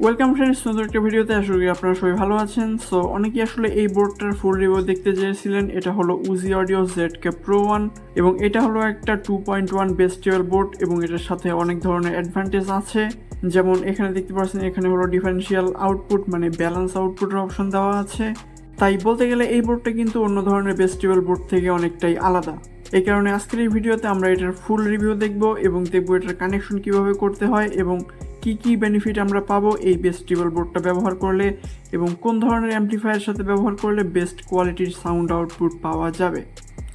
Welcome friends, নতুন একটা ভিডিওতে আশা করি আপনারা সবাই ভালো আছেন। সো অনেকেই আসলে এই বোর্ডটার ফুল রিভিউ দেখতে চেয়েছিলেন। এটা হলো Wuzhi Audio ZK Pro 1 এবং এটা হলো একটা 2.1 বেস টেবিল বোর্ড এবং এটার সাথে অনেক ধরনের অ্যাডভান্টেজ আছে। যেমন এখানে দেখতে পাচ্ছেন এখানে হলো ডিফারেন্সিয়াল আউটপুট মানে ব্যালেন্স আউটপুটের অপশন দেওয়া আছে। তাই বলতে গেলে এই বোর্ডটা কিন্তু অন্য ধরনের বেস টেবিল বোর্ড থেকে অনেকটাই আলাদা। এই কারণে আজকের এই ভিডিওতে আমরা এটার ফুল রিভিউ দেখব এবং দেখব এটার কানেকশন কিভাবে করতে হয় এবং কি কি বেনিফিট আমরা পাবো এই বেস টেবিল বোর্ডটা ব্যবহার করলে এবং কোন ধরনের অ্যাম্পলিফায়ারের সাথে ব্যবহার করলে বেস্ট কোয়ালিটির সাউন্ড আউটপুট পাওয়া যাবে।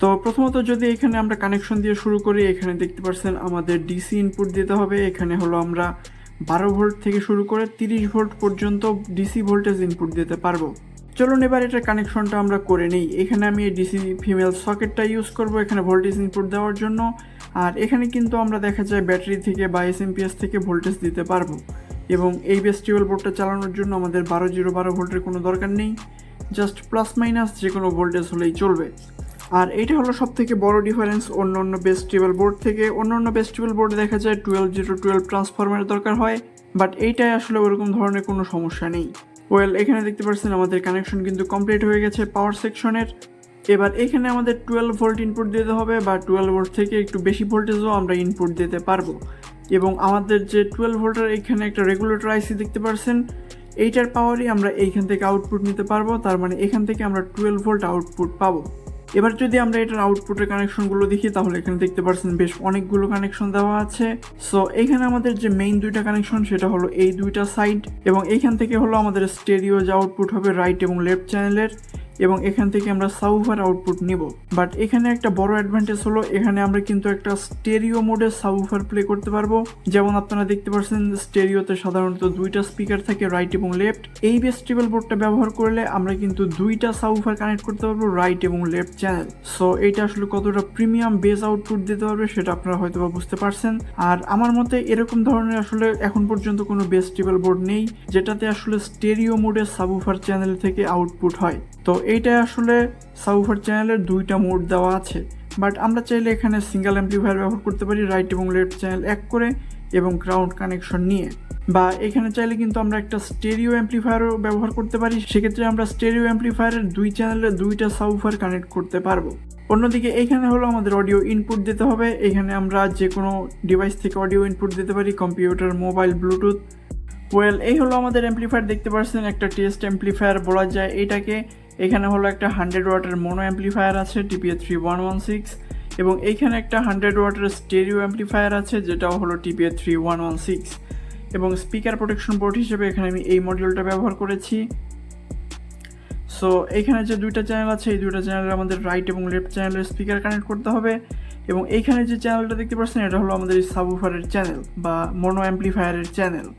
তো প্রথমত যদি এখানে আমরা কানেকশন দিয়ে শুরু করি, এখানে দেখতে পাচ্ছেন আমাদের ডিসি ইনপুট দিতে হবে। এখানে হলো আমরা 12 ভোল্ট থেকে শুরু করে 30 ভোল্ট পর্যন্ত ডিসি ভোল্টেজ ইনপুট দিতে পারবো। চলুন এবার এটার কানেকশনটা আমরা করে নিই। এখানে আমি এই ডিসি ফিমেল সকেটটা ইউজ করব এখানে ভোল্টেজ ইনপুট দেওয়ার জন্য। আর এখানে কিন্তু আমরা দেখা যায় ব্যাটারি থেকে বা এসএমপিএস থেকে ভোল্টেজ দিতে পারবো এবং এই বেস টেবিল বোর্ডটা চালানোর জন্য আমাদের 12 ভোল্টের কোনো দরকার নেই, জাস্ট প্লাস মাইনাস যে কোনো ভোল্টেজ হলেই চলবে। আর এইটা হলো সব থেকে বড় ডিফারেন্স অন্য বেস টেবিল বোর্ড থেকে। অন্য বেস টেবিল বোর্ডে দেখা যায় 12-0-12 ট্রান্সফরমারের দরকার হয়, বাট এইটাই আসলে ওরকম ধরনের কোনো সমস্যা নেই। এখানে দেখতে পাচ্ছেন আমাদের কানেকশন কিন্তু কমপ্লিট হয়ে গেছে পাওয়ার সেকশনের। এবার এখানে আমাদের 12 ভোল্ট ইনপুট দিতে হবে বা 12 ভোল্ট থেকে একটু বেশি ভোল্টেজও আমরা ইনপুট দিতে পারবো। এবং আমাদের যে 12 ভোল্টের এখানে একটা রেগুলেটর আইসি দেখতে পাচ্ছেন, এইটার পাওয়ারই আমরা এইখান থেকে আউটপুট নিতে পারবো। তার মানে এখান থেকে আমরা 12 ভোল্ট আউটপুট পাবো। এবার যদি আমরা এটার আউটপুটের কানেকশনগুলো দেখি তাহলে এখানে দেখতে পাচ্ছেন বেশ অনেকগুলো কানেকশন দেওয়া আছে। সো এখানে আমাদের যে মেইন দুইটা কানেকশন সেটা হলো এই দুইটা সাইড এবং এইখান থেকে হলো আমাদের স্টেরিও যে আউটপুট হবে রাইট এবং লেফট চ্যানেলের এবং এখান থেকে আমরা সাবউফার আউটপুট নিব। বাট এখানে একটা বড় অ্যাডভান্টেজ হলো এখানে আমরা কিন্তু একটা স্টেরিও মোডে সাবউফার প্লে করতে পারবো। যেমন আপনারা দেখতে পাচ্ছেন স্টেরিওতে সাধারণত দুইটা স্পিকার থাকে রাইট এবং লেফট। এই বেস টেবিল বোর্ডটা ব্যবহার করলে আমরা কিন্তু দুইটা সাবউফার কানেক্ট করতে পারবো রাইট এবং লেফট চ্যানেল। সো এইটা আসলে কতটা প্রিমিয়াম বেস আউটপুট দিতে পারবে সেটা আপনারা হয়তো বা বুঝতে পারছেন। আর আমার মতে এরকম ধরনের আসলে এখন পর্যন্ত কোনো বেস টেবিল বোর্ড নেই যেটাতে আসলে স্টেরিও মোডে সাবউফার চ্যানেল থেকে আউটপুট হয়। তো এইটা আসলে সাবউফার চ্যানেলের দুইটা মোড দেওয়া আছে, বাট আমরা চাইলে এখানে সিঙ্গেল অ্যাম্পলিফায়ার ব্যবহার করতে পারি রাইট এবং লেফট চ্যানেল এক করে এবং গ্রাউন্ড কানেকশন নিয়ে। বা এখানে চাইলে কিন্তু আমরা একটা স্টেরিও অ্যাম্পলিফায়ারও ব্যবহার করতে পারি, সেক্ষেত্রে আমরা স্টেরিও অ্যাম্পলিফায়ারের দুই চ্যানেলে দুইটা সাবউফার কানেক্ট করতে পারবো। অন্যদিকে এইখানে হলো আমাদের অডিও ইনপুট দিতে হবে। এখানে আমরা যে কোনো ডিভাইস থেকে অডিও ইনপুট দিতে পারি, কম্পিউটার, মোবাইল, ব্লুটুথ। এই হলো আমাদের অ্যাম্পলিফায়ার দেখতে পাচ্ছেন, একটা টেস্ট অ্যাম্পলিফায়ার বলা যায় এটাকে। এখানে হলো একটা 100 ওয়াটের মোনো অ্যাম্পলিফায়ার আছে TPA3116 এবং এইখানে একটা 100 ওয়াটের স্টেরিও অ্যাম্পলিফায়ার আছে যেটাও হলো TPA3116 এবং স্পিকার প্রোটেকশন বোর্ড হিসেবে এখানে আমি এই মডিউলটা ব্যবহার করেছি। সো এখানে যে দুইটা চ্যানেল আছে এই দুইটা চ্যানেলে আমাদের রাইট এবং লেফট চ্যানেলের স্পিকার কানেক্ট করতে হবে এবং এইখানে যে চ্যানেলটা দেখতে পাচ্ছেন এটা হলো আমাদের সাবউফারের চ্যানেল বা মোনো অ্যাম্পলিফায়ারের চ্যানেল।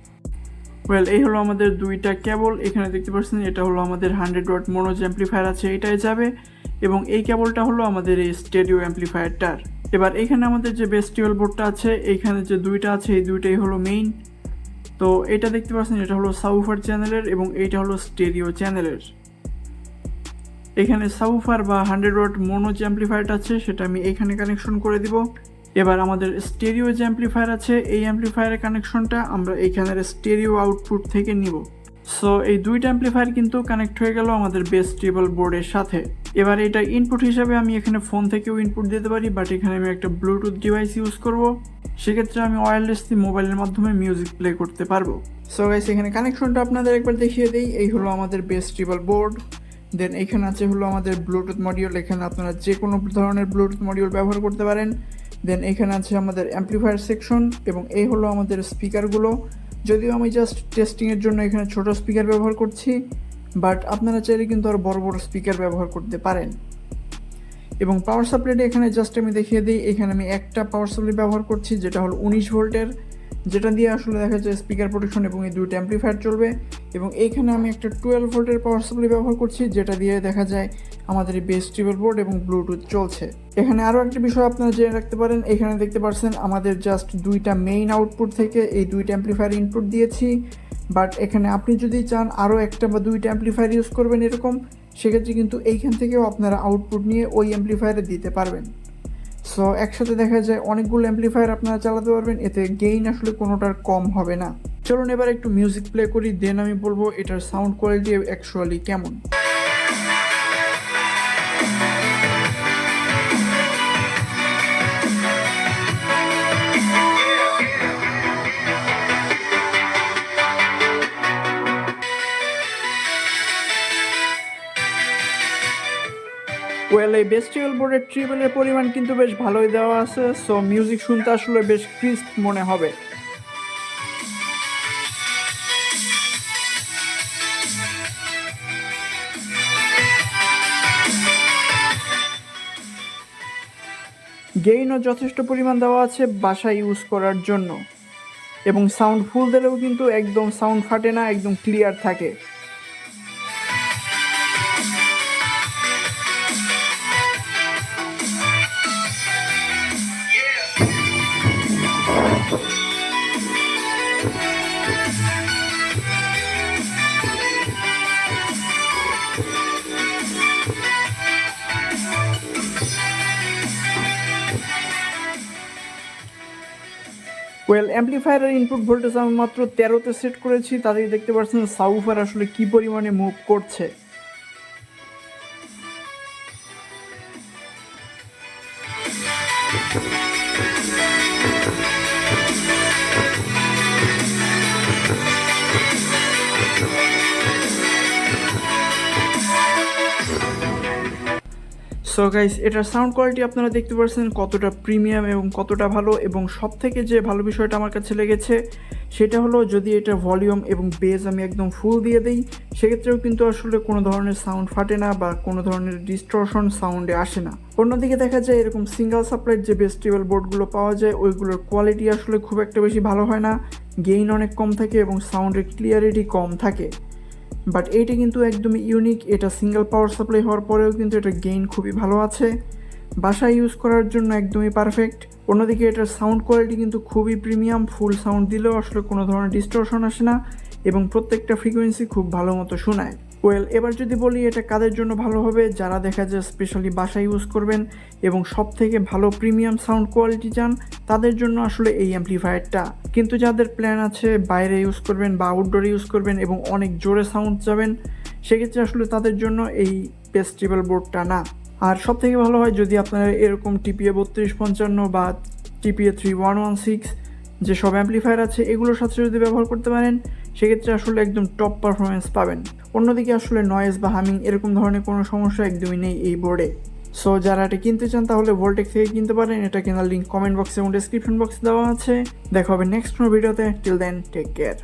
এই হলো আমাদের দুইটা কেবল। এখানে দেখতে পাচ্ছেন এটা হলো আমাদের 100 ওয়াট মোনো যে অ্যাম্পলিফায়ার আছে এটাই যাবে এবং এই কেবলটা হলো আমাদের এই স্টেরিও অ্যাম্পলিফায়ারটার। এবার এখানে আমাদের যে বেস টেবিল বোর্ডটা আছে এইখানে যে দুইটা আছে এই দুইটাই হলো মেইন। তো এটা দেখতে পাচ্ছেন এটা হলো সাবউফার চ্যানেলের এবং এইটা হলো স্টেরিও চ্যানেলের। এখানে সাবউফার বা 100 ওয়াট মোনো যে অ্যাম্পলিফায়ারটা আছে সেটা আমি এইখানে কানেকশন করে দিব। এবার আমাদের স্টেরিও যে অ্যাম্পলিফায়ার আছে এই অ্যাম্পলিফায়ারের কানেকশনটা আমরা এইখানের স্টেরিও আউটপুট থেকে নিব। সো এই দুইটা অ্যাম্পলিফায়ার কিন্তু কানেক্ট হয়ে গেল আমাদের বেস টেবিল বোর্ডের সাথে। এবার এটা ইনপুট হিসাবে আমি এখানে ফোন থেকেও ইনপুট দিতে পারি, বাট এখানে আমি একটা ব্লুটুথ ডিভাইস ইউজ করব, সেক্ষেত্রে আমি ওয়্যারলেসলি মোবাইলের মাধ্যমে মিউজিক প্লে করতে পারবো। সো গাইস এখানে কানেকশনটা আপনাদের একবার দেখিয়ে দিই। এই হলো আমাদের বেস টেবিল বোর্ড। দেন এখানে আছে হলো আমাদের ব্লুটুথ মডিউল, এখানে আপনারা যে কোনো ধরনের ব্লুটুথ মডিউল ব্যবহার করতে পারেন। দেন এখানে আছে আমাদের অ্যাম্পলিফায়ার সেকশন এবং এই হলো আমাদের স্পিকারগুলো। যদিও আমি জাস্ট টেস্টিংয়ের জন্য এখানে ছোট স্পিকার ব্যবহার করছি, বাট আপনারা চাইলে কিন্তু আর বড় বড় স্পিকার ব্যবহার করতে পারেন। এবং পাওয়ার সাপ্লাইটা এখানে জাস্ট আমি দেখিয়ে দিই। এখানে আমি একটা পাওয়ার সাপ্লাই ব্যবহার করছি যেটা হলো 19 ভোল্টের, যেটা দিয়ে আসলে দেখা যায় স্পিকার প্রোটেকশন এবং এই দুইটা অ্যাম্পলিফায়ার চলবে। এবং এইখানে আমি একটা 12 ভোল্টের পাওয়ার সাপ্লাই ব্যবহার করছি যেটা দিয়ে দেখা যায় আমাদের এই বেস টেবিল বোর্ড এবং ব্লুটুথ চলছে। এখানে আরও একটা বিষয় আপনারা জেনে রাখতে পারেন, এখানে দেখতে পাচ্ছেন আমাদের জাস্ট দুইটা মেইন আউটপুট থেকে এই দুইটা অ্যাম্পলিফায়ার ইনপুট দিয়েছি। বাট এখানে আপনি যদি চান আরও একটা বা দুইটা অ্যাম্পলিফায়ার ইউজ করবেন এরকম, সেক্ষেত্রে কিন্তু এইখান থেকেও আপনারা আউটপুট নিয়ে ওই অ্যাম্পলিফায়ারে দিতে পারবেন। সো একসাথে দেখা যায় অনেকগুলো অ্যাম্পলিফায়ার আপনারা চালাতে পারবেন, এতে গেইন আসলে কোনোটার কম হবে না। চলুন এবার একটু মিউজিক প্লে করি, দেন আমি বলবো এটার সাউন্ড কোয়ালিটি অ্যাকচুয়ালি কেমন। এই বেস্টিবল বোর্ডের ট্রিবলের পরিমাণ কিন্তু বেশ ভালোই দেওয়া আছে, সো মিউজিক শুনতে আসলে বেশ ক্রিস্প মনে হবে। গেইনও যথেষ্ট পরিমাণ দেওয়া আছে বাসায় ইউজ করার জন্য, এবং সাউন্ড ফুল দিলেও কিন্তু একদম সাউন্ড ফাটে না, একদম ক্লিয়ার থাকে। অ্যাম্পলিফায়ারের ইনপুট ভোল্টেজ আমি মাত্র 13তে সেট করেছি, তাতেই দেখতে পাচ্ছেন সাবউফার আসলে কি পরিমাণে মুভ করছে। সো গাইস, এটার সাউন্ড কোয়ালিটি আপনারা দেখতে পাচ্ছেন কতটা প্রিমিয়াম এবং কতটা ভালো, এবং সব থেকে যে ভালো বিষয়টা আমার কাছে লেগেছে সেটা হলো যদি এটা ভলিউম এবং বেস আমি একদম ফুল দিয়ে দিই সেক্ষেত্রেও কিন্তু আসলে কোনো ধরনের সাউন্ড ফাটে না বা কোনো ধরনের ডিস্টরশন সাউন্ডে আসে না। অন্যদিকে দেখা যায় এরকম সিঙ্গেল সাপ্লাইড যে বেস্টিবল বোর্ডগুলো পাওয়া যায় ওইগুলোর কোয়ালিটি আসলে খুব একটা বেশি ভালো হয় না, গেইন অনেক কম থাকে এবং সাউন্ডের ক্লিয়ারিটি কম থাকে। বাট এইটা কিন্তু একদমই ইউনিক, এটা সিঙ্গেল পাওয়ার সাপ্লাই হওয়ার পরেও কিন্তু এটা গেইন খুবই ভালো আছে, বাসায় ইউজ করার জন্য একদমই পারফেক্ট। অন্যদিকে এটার সাউন্ড কোয়ালিটি কিন্তু খুবই প্রিমিয়াম, ফুল সাউন্ড দিলেও আসলে কোনো ধরনের ডিস্টরশন আসে না এবং প্রত্যেকটা ফ্রিকোয়েন্সি খুব ভালো মতো শোনায়। এবার যদি বলি এটা কাদের জন্য ভালো হবে, যারা দেখা যায় স্পেশালি বাসায় ইউজ করবেন এবং সব থেকে ভালো প্রিমিয়াম সাউন্ড কোয়ালিটি চান তাদের জন্য আসলে এই অ্যাম্পলিফায়ারটা। কিন্তু যাদের প্ল্যান আছে বাইরে ইউজ করবেন বা আউটডোরে ইউজ করবেন এবং অনেক জোরে সাউন্ড যাবেন সেক্ষেত্রে আসলে তাদের জন্য এই বেস্টিবল বোর্ডটা না। আর সব থেকে ভালো হয় যদি আপনারা এরকম টিপিএ 3255 বা টিপিএ 3116 যেসব অ্যাম্পলিফায়ার আছে এগুলোর সাথে যদি ব্যবহার করতে পারেন সেক্ষেত্রে আসলে একদম টপ পারফরমেন্স পাবেন। অন্যদিকে আসলে নয়েজ বা হামিং এরকম ধরনের কোনো সমস্যা একদমই নেই এই বোর্ডে। সো যারা এটা কিনতে চান তাহলে ভোল্টেক থেকে কিনতে পারেন, এটা কেনার লিঙ্ক কমেন্ট বক্সে এবং ডেসক্রিপশন বক্সে দেওয়া আছে। দেখা হবে নেক্সট কোনো ভিডিওতে, টিল দেন টেক কেয়ার।